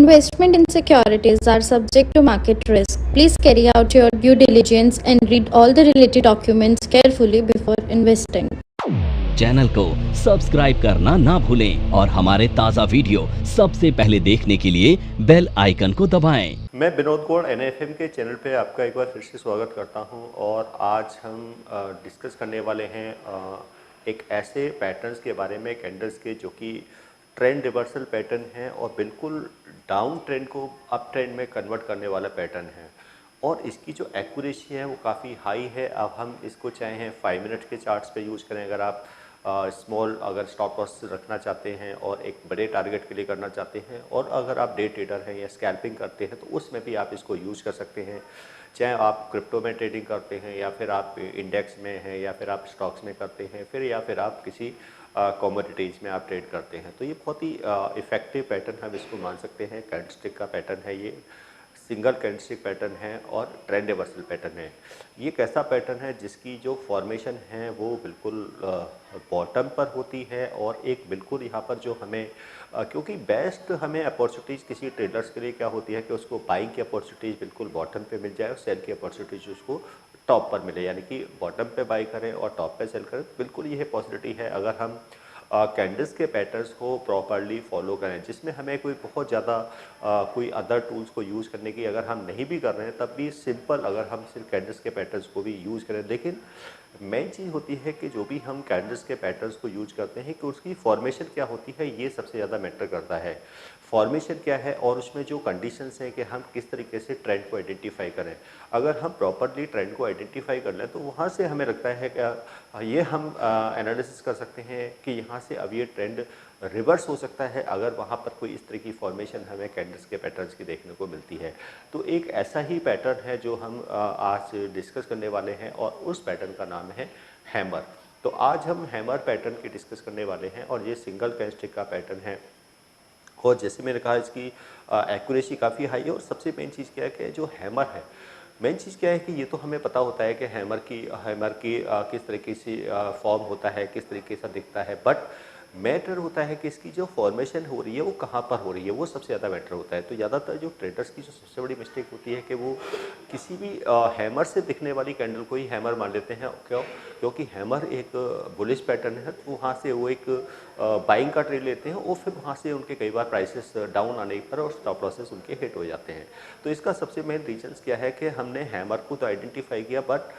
Investment in securities are subject to market risk. Please carry out your due diligence and read all the related documents carefully before investing. Channel को subscribe करना ना भूलें और हमारे ताज़ा video सबसे पहले देखने के लिए बेल आइकन को दबाएं। मैं विनोद गौड़ NFM के चैनल पे आपका एक बार फिर से स्वागत करता हूं और आज हम डिस्कस करने वाले हैं एक ऐसे पैटर्न्स के बारे में कैंडल्स के जो कि ट्रेंड रिवर्सल पैटर्न है और बिल्कुल डाउन ट्रेंड को अप ट्रेंड में कन्वर्ट करने वाला पैटर्न है और इसकी जो एक्यूरेसी है वो काफ़ी हाई है। अब हम इसको चाहे 5 मिनट के चार्ट्स पे यूज़ करें, अगर आप स्मॉल अगर स्टॉप लॉस रखना चाहते हैं और एक बड़े टारगेट के लिए करना चाहते हैं, और अगर आप डे ट्रेडर हैं या स्कैल्पिंग करते हैं तो उसमें भी आप इसको यूज़ कर सकते हैं। चाहे आप क्रिप्टो में ट्रेडिंग करते हैं या फिर आप इंडेक्स में हैं या फिर आप स्टॉक्स में करते हैं फिर या फिर आप किसी कमोडिटीज़ में आप ट्रेड करते हैं, तो ये बहुत ही इफ़ेक्टिव पैटर्न हम इसको मान सकते हैं। कैंडलस्टिक का पैटर्न है, ये सिंगल कैंडलस्टिक पैटर्न है और ट्रेंड रिवर्सल पैटर्न है। ये कैसा पैटर्न है जिसकी जो फॉर्मेशन है वो बिल्कुल बॉटम पर होती है और एक बिल्कुल यहाँ पर जो हमें क्योंकि बेस्ट हमें अपॉर्चुनिटीज़ किसी ट्रेडर्स के लिए क्या होती है कि उसको बाइंग की अपॉर्चुनिटीज़ बिल्कुल बॉटम पे मिल जाए और सेल की अपॉर्चुनिटीज़ उसको टॉप पर मिले, यानी कि बॉटम पे बाई करें और टॉप पे सेल करें। बिल्कुल यह पॉसिबिलिटी है अगर हम कैंडल्स के पैटर्न्स को प्रॉपरली फॉलो करें, जिसमें हमें कोई बहुत ज़्यादा कोई अदर टूल्स को यूज़ करने की अगर हम नहीं भी कर रहे हैं तब भी सिंपल अगर हम सिर्फ कैंडल्स के पैटर्न्स को भी यूज़ करें। लेकिन मेन चीज़ होती है कि जो भी हम कैंडल्स के पैटर्न्स को यूज करते हैं कि उसकी फॉर्मेशन क्या होती है, ये सबसे ज़्यादा मैटर करता है। फॉर्मेशन क्या है और उसमें जो कंडीशंस हैं कि हम किस तरीके से ट्रेंड को आइडेंटिफाई करें। अगर हम प्रॉपरली ट्रेंड को आइडेंटिफाई कर लें तो वहाँ से हमें लगता है कि ये हम एनालिसिस कर सकते हैं कि यहाँ से अब ये ट्रेंड रिवर्स हो सकता है अगर वहाँ पर कोई इस तरह की फॉर्मेशन हमें कैंडल्स के पैटर्न्स की देखने को मिलती है। तो एक ऐसा ही पैटर्न है जो हम आज डिस्कस करने वाले हैं और उस पैटर्न का नाम है हैमर। तो आज हम हैमर पैटर्न की डिस्कस करने वाले हैं और ये सिंगल कैंडलस्टिक का पैटर्न है और जैसे मैंने कहा इसकी एक्यूरेसी काफ़ी हाई है। और सबसे मेन चीज़ क्या है कि जो हैमर है, मेन चीज़ क्या है कि ये तो हमें पता होता है कि हैमर की किस तरीके से फॉर्म होता है, किस तरीके से दिखता है, बट मैटर होता है कि इसकी जो फॉर्मेशन हो रही है वो कहाँ पर हो रही है, वो सबसे ज़्यादा मैटर होता है। तो ज़्यादातर जो ट्रेडर्स की जो सबसे बड़ी मिस्टेक होती है कि वो किसी भी हैमर से दिखने वाली कैंडल को ही हैमर मान लेते हैं। क्योंकि हैमर एक बुलिश पैटर्न है, तो वहाँ से वो एक बाइंग का ट्रेड लेते हैं और फिर वहाँ से उनके कई बार प्राइसेस डाउन आने पर और स्टॉप लॉसेस उनके हिट हो जाते हैं। तो इसका सबसे मेन रीजन क्या है कि हमने हैमर को तो आइडेंटिफाई किया, बट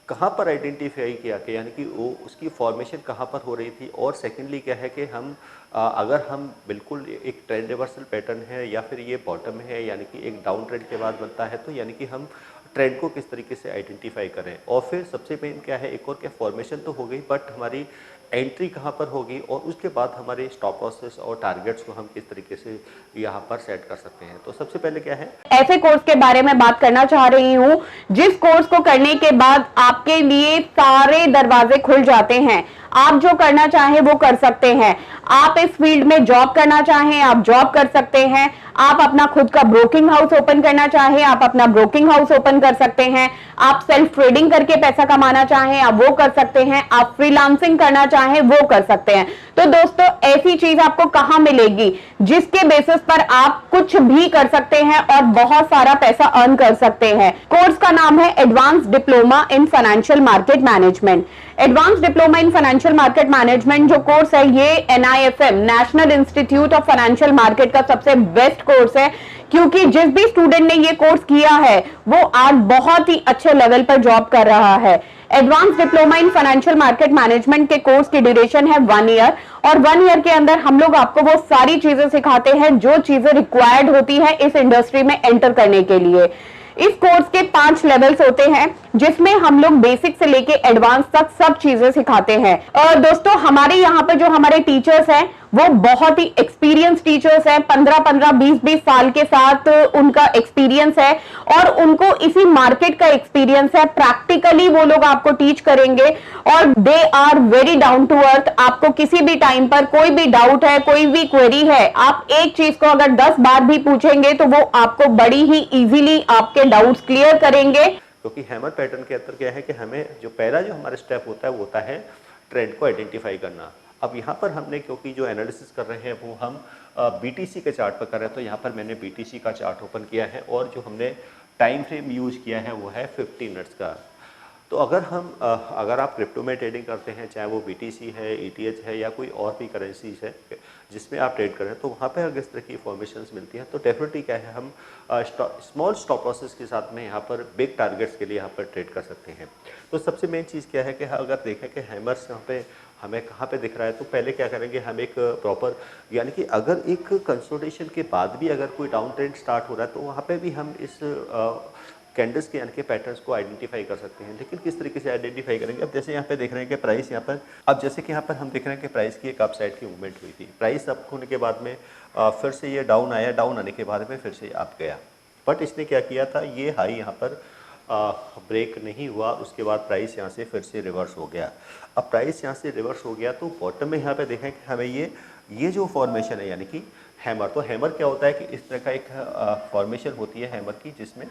कहाँ पर आइडेंटिफाई किया कि यानी कि वो उसकी फॉर्मेशन कहाँ पर हो रही थी। और सेकेंडली क्या है कि हम अगर हम बिल्कुल एक ट्रेंड रिवर्सल पैटर्न है या फिर ये बॉटम है यानी कि एक डाउन ट्रेंड के बाद बनता है, तो यानी कि हम ट्रेंड को किस तरीके से आइडेंटिफाई करें। और फिर सबसे मेन क्या है, एक और क्या, फॉर्मेशन तो हो गई बट हमारी एंट्री कहाँ पर होगी और उसके बाद हमारे स्टॉप लॉसेस और टारगेट्स को हम किस तरीके से यहाँ पर सेट कर सकते हैं। तो सबसे पहले क्या है, ऐसे कोर्स के बारे में बात करना चाह रही हूँ जिस कोर्स को करने के बाद आपके लिए सारे दरवाजे खुल जाते हैं। आप जो करना चाहें वो कर सकते हैं। आप इस फील्ड में जॉब करना चाहें आप जॉब कर सकते हैं। आप अपना खुद का ब्रोकिंग हाउस ओपन करना चाहें आप अपना ब्रोकिंग हाउस ओपन कर सकते हैं। आप सेल्फ ट्रेडिंग करके पैसा कमाना चाहें आप वो कर सकते हैं। आप फ्रीलांसिंग करना चाहें वो कर सकते हैं। तो दोस्तों, ऐसी चीज आपको कहां मिलेगी जिसके बेसिस पर आप कुछ भी कर सकते हैं और बहुत सारा पैसा अर्न कर सकते हैं। कोर्स का नाम है advance diploma in financial market management. Advance diploma in financial market management जो कोर्स है ये NIFM national institute of financial market का सबसे बेस्ट कोर्स है, क्योंकि जिस भी स्टूडेंट ने ये कोर्स किया है वो आज बहुत ही अच्छे लेवल पर जॉब कर रहा है। Advance diploma in financial market management के कोर्स की ड्यूरेशन है 1 ईयर और 1 ईयर के अंदर हम लोग आपको वो सारी चीजें सिखाते हैं जो चीजें रिक्वायर्ड होती है इस इंडस्ट्री में एंटर करने के लिए। इस कोर्स के 5 लेवल्स होते हैं जिसमें हम लोग बेसिक से लेके एडवांस तक सब चीजें सिखाते हैं। और दोस्तों, हमारे यहाँ पर जो हमारे टीचर्स हैं वो बहुत ही एक्सपीरियंस टीचर्स हैं। 15-15 20-20 साल के साथ उनका एक्सपीरियंस है और उनको इसी मार्केट का एक्सपीरियंस है। प्रैक्टिकली वो लोग आपको टीच करेंगे और they are very down to earth. आपको किसी भी टाइम पर कोई भी डाउट है, कोई भी क्वेरी है, आप एक चीज को अगर 10 बार भी पूछेंगे तो वो आपको बड़ी ही इजीली आपके डाउट्स क्लियर करेंगे। क्योंकि हैमर पैटर्न के अंदर क्या है कि हमें जो पहला जो हमारा स्टेप होता है वो होता है ट्रेंड को आइडेंटिफाई करना। अब यहाँ पर हमने क्योंकि जो एनालिसिस कर रहे हैं वो हम BTC के चार्ट पर करें तो यहाँ पर मैंने BTC का चार्ट ओपन किया है और जो हमने टाइम फ्रेम यूज़ किया है वो है 50 मिनट्स का। तो अगर आप क्रिप्टो में ट्रेडिंग करते हैं, चाहे वो BTC है, ETH है या कोई और भी करेंसीज है जिसमें आप ट्रेड करें, तो वहाँ पे अगर इस तरह की इन्फॉर्मेशन मिलती है तो डेफिनेटली क्या है, हम स्मॉल स्टॉप लॉसेस के साथ में यहाँ पर बिग टारगेट्स के लिए यहाँ पर ट्रेड कर सकते हैं। तो सबसे मेन चीज़ क्या है कि अगर देखें कि हैमर्स यहाँ पे हमें कहाँ पे दिख रहा है, तो पहले क्या करेंगे, हम एक प्रॉपर, यानी कि अगर एक कंसोलिडेशन के बाद भी अगर कोई डाउन ट्रेंड स्टार्ट हो रहा है तो वहाँ पे भी हम इस कैंडल्स के यानी कि पैटर्न्स को आइडेंटिफाई कर सकते हैं। लेकिन किस तरीके से आइडेंटिफाई करेंगे, अब जैसे यहाँ पे देख रहे हैं कि प्राइस यहाँ पर, अब जैसे कि यहाँ पर हम देख रहे हैं कि प्राइस की एक अपसाइड की मूवमेंट हुई थी, प्राइस अप होने के बाद में फिर से ये डाउन आया, डाउन आने के बाद में फिर से अप गया, बट इसने क्या किया था, ये हाई यहाँ पर ब्रेक नहीं हुआ, उसके बाद प्राइस यहाँ से फिर से रिवर्स हो गया। अब प्राइस यहाँ से रिवर्स हो गया तो बॉटम में यहाँ पे देखें कि हमें ये जो फॉर्मेशन है यानी कि हैमर, तो हैमर क्या होता है कि इस तरह का एक फॉर्मेशन होती है हैमर की, जिसमें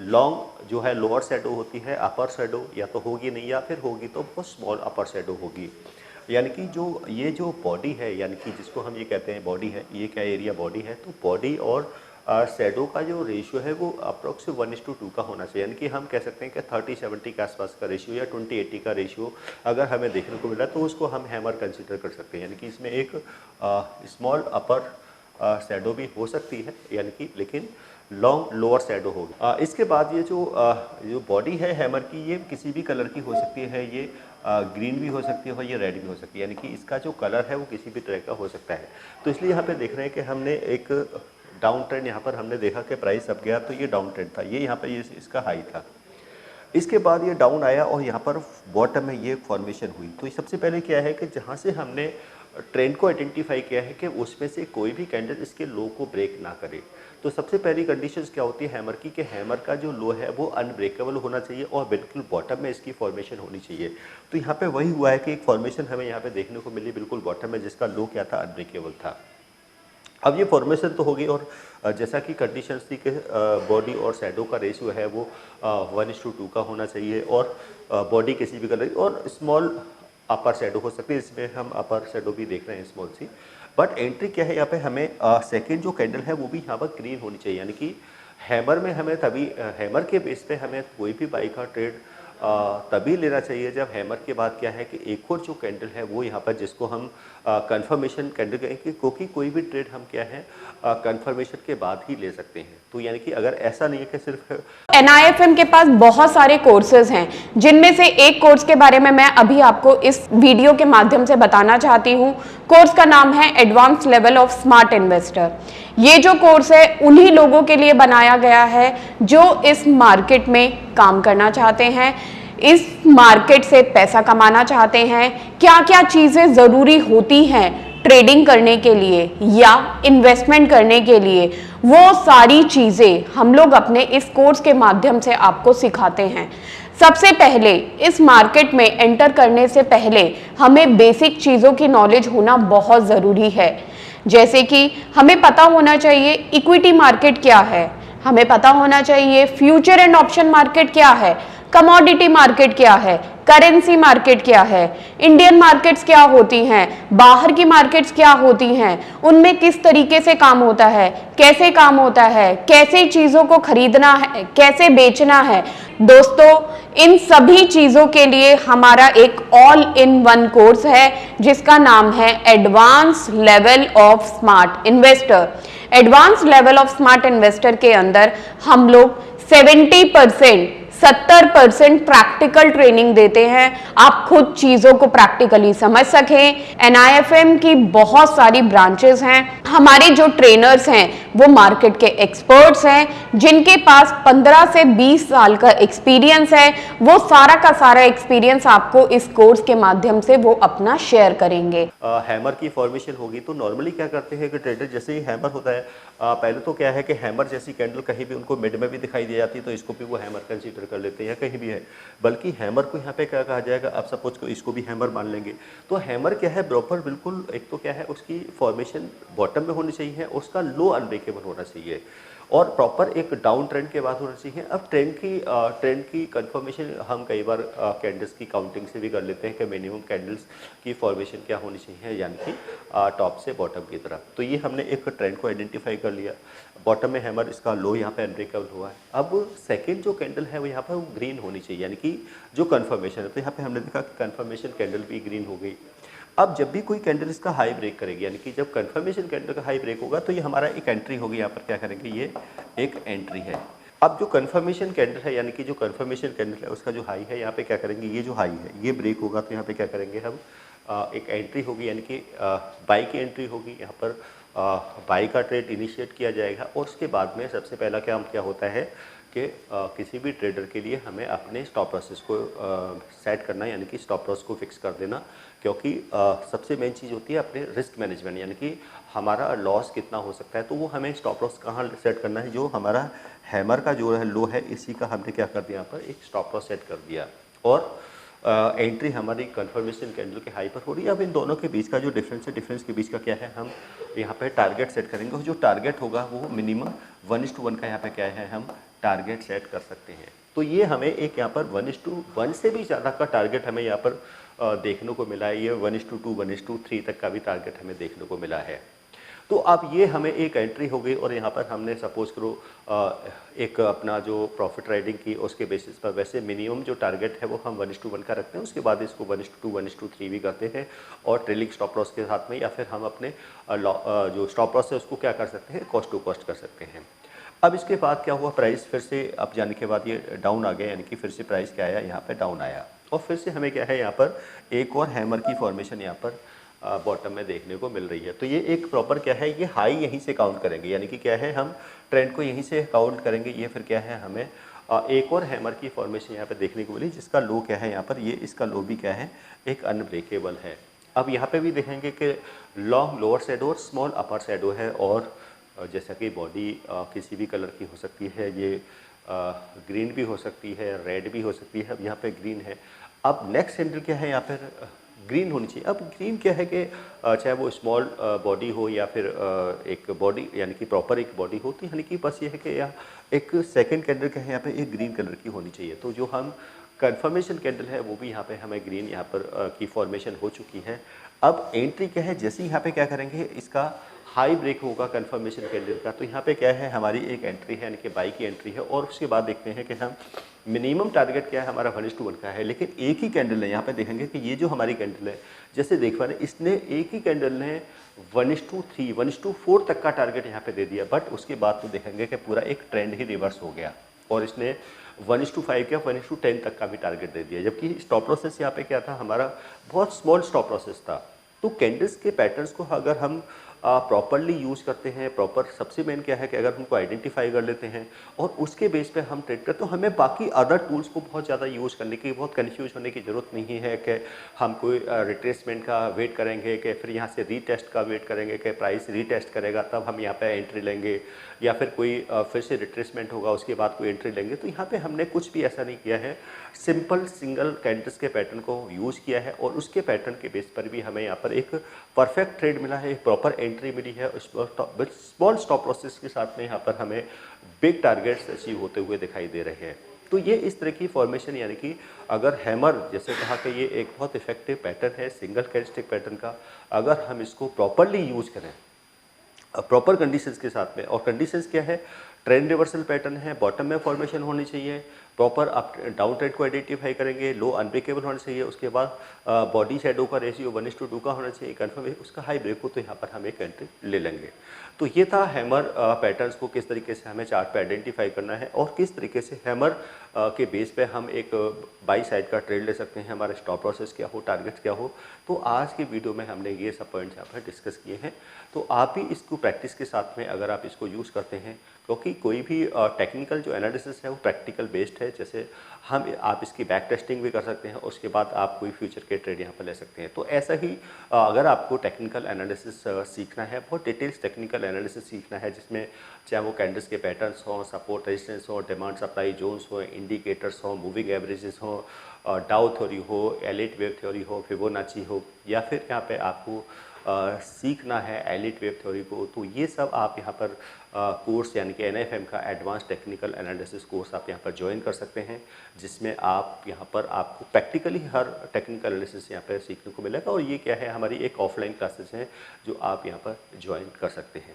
लॉन्ग जो है लोअर शैडो होती है, अपर शैडो या तो होगी नहीं, या फिर होगी तो बहुत स्मॉल अपर शैडो होगी। यानी कि ये जो बॉडी है, यानी कि जिसको हम ये कहते हैं बॉडी है, ये क्या एरिया बॉडी है, तो बॉडी और शैडो का जो रेशियो है वो अप्रोक्स 1:2 का होना चाहिए। यानी कि हम कह सकते हैं कि 30-70 के आसपास का रेशियो या 20-80 का रेशियो अगर हमें देखने को मिला तो उसको हम हैमर कंसिडर कर सकते हैं। यानी कि इसमें एक स्मॉल अपर शैडो भी हो सकती है, यानी कि लेकिन लॉन्ग लोअर शैडो होगी। इसके बाद ये जो बॉडी है हैमर की, ये किसी भी कलर की हो सकती है, ये ग्रीन भी हो सकती है और ये रेड भी हो सकती है, यानी कि इसका जो कलर है वो किसी भी तरह का हो सकता है। तो इसलिए यहाँ पे देख रहे हैं कि हमने एक डाउन ट्रेंड यहाँ पर हमने देखा कि प्राइस अप गया, तो ये डाउन ट्रेंड था, ये यहाँ पर ये इसका हाई था। इसके बाद ये डाउन आया और यहाँ पर बॉटम में ये फॉर्मेशन हुई। तो सबसे पहले क्या है कि जहाँ से हमने ट्रेंड को आइडेंटिफाई किया है कि उसमें से कोई भी कैंडल इसके लो को ब्रेक ना करे, तो सबसे पहली कंडीशंस क्या होती है हैमर की, कि हैमर का जो लो है वो अनब्रेकेबल होना चाहिए और बिल्कुल बॉटम में इसकी फॉर्मेशन होनी चाहिए। तो यहाँ पे वही हुआ है कि एक फॉर्मेशन हमें यहाँ पे देखने को मिली बिल्कुल बॉटम में, जिसका लो क्या था, अनब्रेकेबल था। अब ये फॉर्मेशन तो होगी और जैसा कि कंडीशंस थी कि बॉडी और शैडो का रेशियो है वो 1:2 का होना चाहिए, और बॉडी किसी भी कलर और स्मॉल अपर शैडो हो सकती है, इसमें हम अपर शैडो भी देख रहे हैं स्मॉल सी। बट एंट्री क्या है यहाँ पे, हमें सेकंड जो कैंडल है वो भी यहाँ पर ग्रीन होनी चाहिए, यानी कि हैमर में हमें तभी हैमर के बेस पे हमें कोई भी बाई का ट्रेड तभी लेना चाहिए जब हैमर के बाद क्या है कि एक और जो कैंडल है वो यहाँ पर, जिसको हम कंफर्मेशन कैंडल कहेंगे, क्योंकि कोई भी ट्रेड हम क्या है कंफर्मेशन के बाद ही ले सकते हैं। तो यानी कि अगर ऐसा नहीं है कि सिर्फ NIFM के पास बहुत सारे कोर्सेज हैं, जिनमें से एक कोर्स के बारे में मैं अभी आपको इस वीडियो के माध्यम से बताना चाहती हूँ। कोर्स का नाम है advance level of smart investor. ये जो कोर्स है उन्हीं लोगों के लिए बनाया गया है जो इस मार्केट में काम करना चाहते हैं, इस मार्केट से पैसा कमाना चाहते हैं। क्या क्या चीजें जरूरी होती हैं ट्रेडिंग करने के लिए या इन्वेस्टमेंट करने के लिए, वो सारी चीजें हम लोग अपने इस कोर्स के माध्यम से आपको सिखाते हैं। सबसे पहले इस मार्केट में एंटर करने से पहले हमें बेसिक चीजों की नॉलेज होना बहुत जरूरी है। जैसे कि हमें पता होना चाहिए इक्विटी मार्केट क्या है, हमें पता होना चाहिए फ्यूचर एंड ऑप्शन मार्केट क्या है, कमोडिटी मार्केट क्या है, करेंसी मार्केट क्या है, इंडियन मार्केट्स क्या होती हैं, बाहर की मार्केट्स क्या होती हैं, उनमें किस तरीके से काम होता है, कैसे काम होता है, कैसे चीजों को खरीदना है, कैसे बेचना है। दोस्तों, इन सभी चीजों के लिए हमारा एक ऑल इन वन कोर्स है जिसका नाम है advance level of smart investor. Advance level of smart investor के अंदर हम लोग 70% प्रैक्टिकल ट्रेनिंग देते हैं, आप खुद चीजों को प्रैक्टिकली समझ सकें। NIFM की बहुत सारी ब्रांचेस हैं। हमारे जो ट्रेनर्स हैं वो मार्केट के एक्सपर्ट्स हैं, जिनके पास 15 से 20 साल का एक्सपीरियंस है। वो सारा का सारा एक्सपीरियंस आपको इस कोर्स के माध्यम से वो अपना शेयर करेंगे। हैमर की फॉर्मेशन होगी तो नॉर्मली क्या करते हैं कि ट्रेडर जैसे ही हैमर होता है, पहले तो क्या है कि हैमर जैसी कैंडल कहीं भी उनको मिड में भी दिखाई दे जाती है तो इसको भी वो हैमर कंसीडर कर लेते हैं, या कहीं भी है। बल्कि हैमर को यहाँ पे क्या कहा जाएगा, आप सपोज को इसको भी हैमर मान लेंगे, तो हैमर क्या है प्रॉपर बिल्कुल, एक तो क्या है उसकी फॉर्मेशन बॉटम में होनी चाहिए, उसका लो अनब्रेकेबल अनब्रेकेबल होना चाहिए और प्रॉपर एक डाउन ट्रेंड के बाद होना चाहिए। अब ट्रेंड की कंफर्मेशन हम कई बार कैंडल्स की काउंटिंग से भी कर लेते हैं कि मिनिमम कैंडल्स की फॉर्मेशन क्या होनी चाहिए, यानी कि टॉप से बॉटम की तरफ। तो ये हमने एक ट्रेंड को आइडेंटिफाई कर लिया। बॉटम में हैमर, इसका लो यहाँ पे अनब्रेकेबल हुआ है। अब सेकेंड जो कैंडल है वो यहाँ पर ग्रीन होनी चाहिए, यानी कि जो कन्फर्मेशन है। तो यहाँ पे हमने देखा कि कन्फर्मेशन कैंडल भी ग्रीन हो गई। अब जब भी कोई कैंडल इसका हाई ब्रेक करेगी, यानी कि जब कंफर्मेशन कैंडल का हाई ब्रेक होगा तो ये हमारा एक एंट्री होगी। यहाँ पर क्या करेंगे, ये एक एंट्री है। अब जो कंफर्मेशन कैंडल है, यानी कि जो कंफर्मेशन कैंडल है उसका जो हाई है, यहाँ पे क्या करेंगे, ये जो हाई है ये ब्रेक होगा तो यहाँ पे क्या करेंगे हम, एक एंट्री होगी, यानी कि बाई की एंट्री होगी। यहाँ पर बाई का ट्रेड इनिशिएट किया जाएगा और उसके बाद में सबसे पहला काम क्या होता है कि किसी भी ट्रेडर के लिए हमें अपने स्टॉप लॉसेस को सेट करना, यानी कि स्टॉप लॉस को फिक्स कर देना। क्योंकि सबसे मेन चीज़ होती है अपने रिस्क मैनेजमेंट, यानी कि हमारा लॉस कितना हो सकता है। तो वो हमें स्टॉप लॉस कहाँ सेट करना है, जो हमारा हैमर का जो है लो है, इसी का हमने क्या कर दिया, यहाँ पर एक स्टॉप लॉस सेट कर दिया। और एंट्री हमारी कंफर्मेशन कैंडल के हाई पर हो रही है। अब इन दोनों के बीच का जो डिफरेंस है, डिफरेंस के बीच का क्या है, हम यहाँ पे टारगेट सेट करेंगे और जो टारगेट होगा वो मिनिमम 1:1 का यहाँ पे क्या है, हम टारगेट सेट कर सकते हैं। तो ये हमें एक यहाँ पर 1:1 से भी ज़्यादा का टारगेट हमें यहाँ पर देखने को मिला है। ये 1:2, 1:3 तक का भी टारगेट हमें देखने को मिला है। तो अब ये हमें एक एंट्री हो गई और यहाँ पर हमने सपोज करो एक अपना जो प्रॉफिट राइडिंग की उसके बेसिस पर, वैसे मिनिमम जो टारगेट है वो हम 1:1 का रखते हैं। उसके बाद इसको 1:2, 1:3 भी करते हैं और ट्रेलिंग स्टॉप लॉस के साथ में, या फिर हम अपने जो स्टॉप लॉस है उसको क्या कर सकते हैं, कॉस्ट टू कॉस्ट कर सकते हैं। अब इसके बाद क्या हुआ, प्राइस फिर से अब जाने के बाद ये डाउन आ गया, यानी कि फिर से प्राइस क्या आया, यहाँ पे डाउन आया और फिर से हमें क्या है, यहाँ पर एक और हैमर की फॉर्मेशन यहाँ पर बॉटम में देखने को मिल रही है। तो ये एक प्रॉपर क्या है, ये हाई यहीं से काउंट करेंगे, यानी कि क्या है, हम ट्रेंड को यहीं से काउंट करेंगे। ये फिर क्या है, हमें एक और हैमर की फॉर्मेशन यहाँ पे देखने को मिली, जिसका लो क्या है यहाँ पर, ये इसका लो भी क्या है, एक अनब्रेकेबल है। अब यहाँ पे भी देखेंगे कि लॉन्ग लोअर शैडो और स्मॉल अपर शैडो है और जैसा कि बॉडी किसी भी कलर की हो सकती है, ये ग्रीन भी हो सकती है, रेड भी हो सकती है। अब यहाँ पे ग्रीन है। अब नेक्स्ट कैंडल क्या है, यहाँ पर ग्रीन होनी चाहिए। अब ग्रीन क्या है कि चाहे वो स्मॉल बॉडी हो या फिर एक बॉडी, यानी कि प्रॉपर एक बॉडी हो, तो यानी कि बस ये है कि या एक सेकंड कैंडल क्या है, यहाँ पे एक ग्रीन कलर की होनी चाहिए। तो जो हम कंफर्मेशन कैंडल है वो भी यहाँ पे हमें ग्रीन यहाँ पर की फॉर्मेशन हो चुकी है। अब एंट्री क्या है, जैसे यहाँ पे क्या करेंगे, इसका हाई ब्रेक होगा कंफर्मेशन कैंडल का, तो यहाँ पे क्या है, हमारी एक एंट्री है, यानी कि बाई की एंट्री है। और उसके बाद देखते हैं कि हम मिनिमम टारगेट क्या है, हमारा 1:1 का है, लेकिन एक ही कैंडल है। यहाँ पे देखेंगे कि ये जो हमारी कैंडल है, जैसे देख पा रहे हैं, इसने एक ही कैंडल ने 1:3, 1:4 तक का टारगेट यहाँ पे दे दिया। बट उसके बाद तो देखेंगे कि पूरा एक ट्रेंड ही रिवर्स हो गया और इसने 1:5 या 1:10 तक का भी टारगेट दे दिया, जबकि स्टॉप लॉसेस यहाँ पे क्या था, हमारा बहुत स्मॉल स्टॉप लॉसेस था। तो कैंडल्स के पैटर्न्स को अगर हम प्रॉपरली यूज़ करते हैं, प्रॉपर सबसे मेन क्या है कि अगर उनको आइडेंटिफाई कर लेते हैं और उसके बेस पे हम ट्रेड करते, तो हमें बाकी अदर टूल्स को बहुत ज़्यादा यूज़ करने की, बहुत कन्फ्यूज होने की ज़रूरत नहीं है कि हम कोई रिट्रेसमेंट का वेट करेंगे, कि फिर यहाँ से रीटेस्ट का वेट करेंगे कि प्राइस रीटेस्ट करेगा तब हम यहाँ पे एंट्री लेंगे, या फिर कोई फिर से रिट्रेसमेंट होगा उसके बाद कोई एंट्री लेंगे। तो यहाँ पे हमने कुछ भी ऐसा नहीं किया है, सिंपल सिंगल कैंडल्स के पैटर्न को यूज़ किया है और उसके पैटर्न के बेस पर भी हमें यहाँ पर एक परफेक्ट ट्रेड मिला है, एक प्रॉपर एंट्री मिली है। स्मॉल स्टॉप लॉसेस के साथ में यहाँ पर हमें बिग टारगेट्स अचीव होते हुए दिखाई दे रहे हैं। तो ये इस तरह की फॉर्मेशन, यानी कि अगर हैमर, जैसे कहा कि ये एक बहुत इफेक्टिव पैटर्न है सिंगल कैंडलस्टिक पैटर्न का, अगर हम इसको प्रॉपरली यूज़ करें प्रॉपर कंडीशंस के साथ में, और कंडीशंस क्या है, ट्रेंड रिवर्सल पैटर्न है, बॉटम में फॉर्मेशन होनी चाहिए, प्रॉपर आप डाउन ट्रेंड को आइडेंटिफाई करेंगे, लो अनब्रेकेबल होना चाहिए, उसके बाद बॉडी शैडो का रेशियो 1:2 का होना चाहिए, कन्फर्म उसका हाई ब्रेक हो तो यहाँ पर हम एक एंट्री ले लेंगे। तो ये था हैमर पैटर्न्स को किस तरीके से हमें चार्ट पे आइडेंटिफाई करना है और किस तरीके से हैमर के बेस पे हम एक बाई साइड का ट्रेड ले सकते हैं, हमारा स्टॉप लॉसेस क्या हो, टारगेट्स क्या हो। तो आज की वीडियो में हमने ये सब पॉइंट्स यहाँ पर डिस्कस किए हैं। तो आप भी इसको प्रैक्टिस के साथ में अगर आप इसको यूज़ करते हैं, क्योंकि कोई भी टेक्निकल जो एनालिसिस है वो प्रैक्टिकल बेस्ड है, जैसे आप इसकी बैक टेस्टिंग भी कर सकते हैं, उसके बाद आप कोई फ्यूचर के ट्रेड यहाँ पर ले सकते हैं। तो ऐसा ही अगर आपको टेक्निकल एनालिसिस सीखना है, बहुत डिटेल्स टेक्निकल एनालिसिस सीखना है, जिसमें चाहे वो कैंडल्स के पैटर्न्स हों, सपोर्ट रेजिस्टेंस हो, डिमांड सप्लाई जोन्स हो, इंडिकेटर्स हो, मूविंग एवरेजेस हो, डाउ थ्योरी हो, एलिट वेव थ्योरी हो, फिबोनाची हो, या फिर यहाँ पे आपको सीखना है एलिट वेव थ्योरी को, तो ये सब आप यहाँ पर कोर्स यानी कि NIFM का एडवांस टेक्निकल एनालिसिस कोर्स आप यहाँ पर ज्वाइन कर सकते हैं, जिसमें आप यहाँ पर आपको प्रैक्टिकली हर टेक्निकल एनालिसिस यहाँ पर सीखने को मिलेगा। और ये क्या है, हमारी एक ऑफलाइन क्लासेस हैं जो आप यहाँ पर ज्वाइन कर सकते हैं।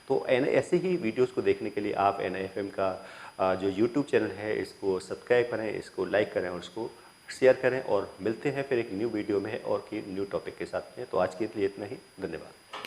तो ऐसे ही वीडियोस को देखने के लिए आप NIFM का जो यूट्यूब चैनल है इसको सब्सक्राइब करें, इसको लाइक करें और इसको शेयर करें। और मिलते हैं फिर एक न्यू वीडियो में और कि न्यू टॉपिक के साथ में। तो आज के लिए इतना ही, धन्यवाद।